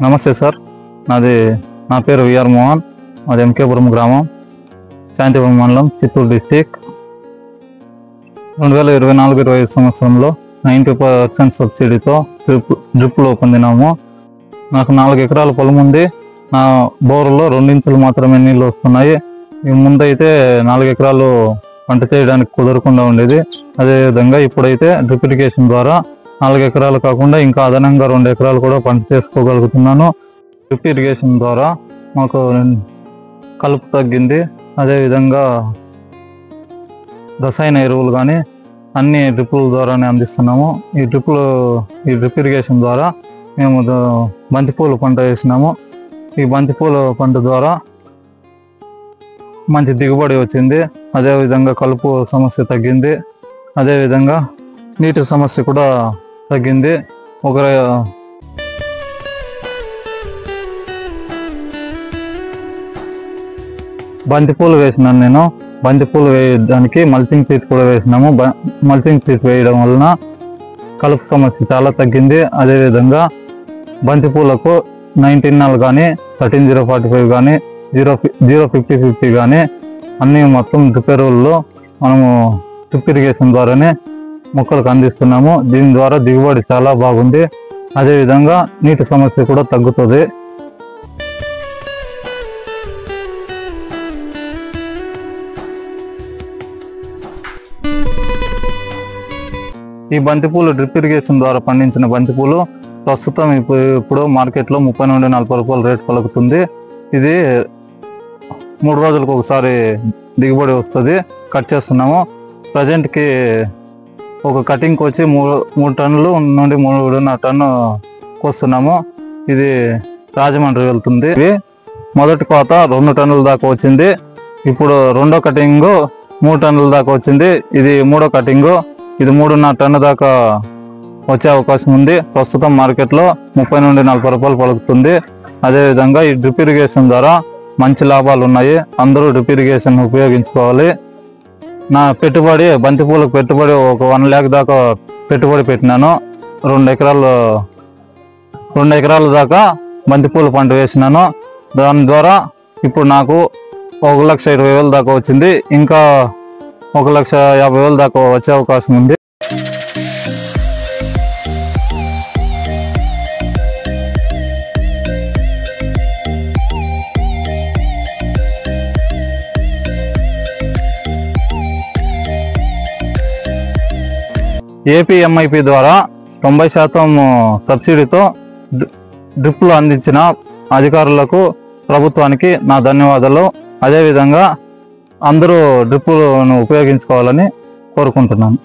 నమస్తే సార్, నా పేరు విఆర్ మోహన్. మాది ఎంకేపురం గ్రామం, శాంతిపురం మండలం, చిత్తూరు డిస్టిక్. 2024-25 సంవత్సరంలో 90% సబ్సిడీతో డ్రిప్లో పొందినాము. నాకు 4 ఎకరాల పొలం ఉంది. నా బోర్లో 2 ఇంచులు మాత్రమే నీళ్ళు వస్తున్నాయి. ముందైతే 4 ఎకరాలు పంట చేయడానికి కుదరకుండా ఉండేది. అదేవిధంగా ఇప్పుడైతే డ్రిప్ ఇరిగేషన్ ద్వారా 4 ఎకరాలు కాకుండా ఇంకా అదనంగా 2 ఎకరాలు కూడా పంట చేసుకోగలుగుతున్నాను. డ్రిప్ ఇరిగేషన్ ద్వారా మాకు కలుపు తగ్గింది. అదేవిధంగా రసాయన ఎరువులు కానీ అన్ని డ్రిప్పుల ద్వారానే అందిస్తున్నాము. ఈ డ్రిప్ ఇరిగేషన్ ద్వారా మేము బంతిపూల పంట వేసినాము. ఈ బంతిపూల పంట ద్వారా మంచి దిగుబడి వచ్చింది. అదేవిధంగా కలుపు సమస్య తగ్గింది. అదేవిధంగా నీటి సమస్య కూడా తగ్గింది. బంతిపూలు వేసినాను నేను. బంతిపూలు వేయడానికి మల్చింగ్ షీట్ కూడా వేసినాము. మల్చింగ్ షీట్ వేయడం వలన కలుపు సమస్య చాలా తగ్గింది. అదేవిధంగా బంతిపూలకు 19 కానీ 13045 కానీ 05050 కానీ అన్ని మొత్తం డ్రిప్ ఎరువుల్లో మనము డ్రిప్ ఇరిగేషన్ ద్వారానే మొక్కలకు అందిస్తున్నాము. దీని ద్వారా దిగుబడి చాలా బాగుంది. అదేవిధంగా నీటి సమస్య కూడా తగ్గుతుంది. ఈ బంతిపూలు డ్రిప్ ఇరిగేషన్ ద్వారా పండించిన బంతిపూలు ప్రస్తుతం ఇప్పుడు మార్కెట్లో 30 నుండి 40 రూపాయల రేట్ పలుకుతుంది. ఇది 3 రోజులకు ఒకసారి దిగుబడి వస్తుంది. కట్ చేస్తున్నాము. ప్రజెంట్కి ఒక కటింగ్కి వచ్చి 3 టన్నులు నుండి 3.5 టన్ను కోస్తున్నాము. ఇది రాజమండ్రి వెళ్తుంది. మొదటి కోత 2 టన్నుల దాకా వచ్చింది. ఇప్పుడు రెండో కటింగ్ 3 టన్నుల దాకా వచ్చింది. ఇది మూడో కటింగు. ఇది 3.5 టన్ను దాకా వచ్చే అవకాశం ఉంది. ప్రస్తుతం మార్కెట్లో 30 నుండి 40 రూపాయలు పలుకుతుంది. అదేవిధంగా ఈ డ్రిప్ ఇరిగేషన్ ద్వారా మంచి లాభాలు ఉన్నాయి. అందరూ డ్రిప్ ఇరిగేషన్ ఉపయోగించుకోవాలి. నా పెట్టుబడి బంతిపూలకు పెట్టుబడి ఒక 1 lakh దాకా పెట్టుబడి పెట్టినాను. 2 ఎకరాల దాకా బంతిపూల పంట వేసినాను. దాని ద్వారా ఇప్పుడు నాకు 1,20,000 దాకా వచ్చింది. ఇంకా 1,50,000 దాకా వచ్చే అవకాశం ఉంది. ఏపీఎంఐపి ద్వారా 90% సబ్సిడీతో డ్రిప్లు అందించిన అధికారులకు, ప్రభుత్వానికి నా ధన్యవాదాలు. అదేవిధంగా అందరూ డ్రిప్పులను ఉపయోగించుకోవాలని కోరుకుంటున్నాను.